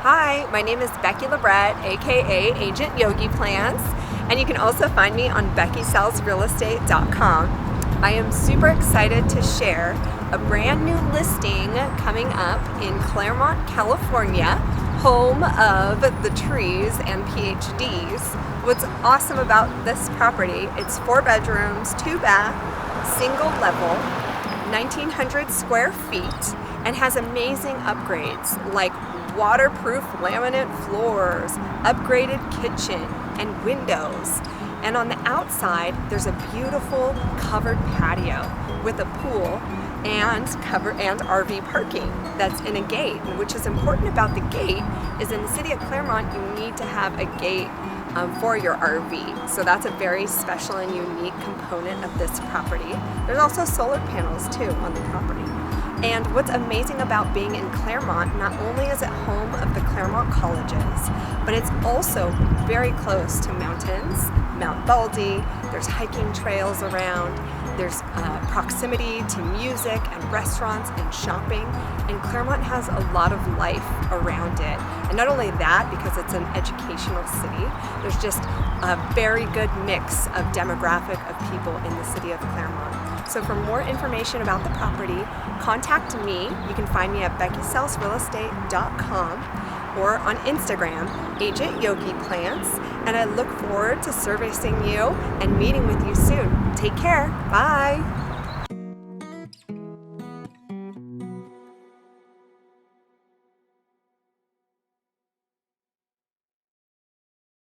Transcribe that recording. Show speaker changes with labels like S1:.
S1: Hi, my name is Becky Labret, aka Agent Yogi Plants, and you can also find me on BeckySellsRealEstate.com. I am super excited to share a brand new listing coming up in Claremont, California, home of the trees and PhDs. What's awesome about this property, it's 4 bedrooms, 2 bath, single level, 1,900 square feet, and has amazing upgrades like waterproof laminate floors, upgraded kitchen, and windows. And on the outside, there's a beautiful covered patio with a pool and RV parking that's in a gate. And which is important about the gate is in the city of Claremont, you need to have a gate for your RV. So that's a very special and unique component of this property. There's also solar panels too on the property. And what's amazing about being in Claremont, not only is it home of the Claremont colleges, but it's also very close to mountains, Mount Baldy, there's hiking trails around, there's proximity to music and restaurants and shopping, and Claremont has a lot of life around it. And not only that, because it's an educational city, there's just a very good mix of demographic of people in the city of Claremont. So for more information about the property, contact me. You can find me at BeckySellsRealEstate.com or on Instagram, Agent Yogi Plants, and I look forward to servicing you and meeting with you soon. Take care. Bye.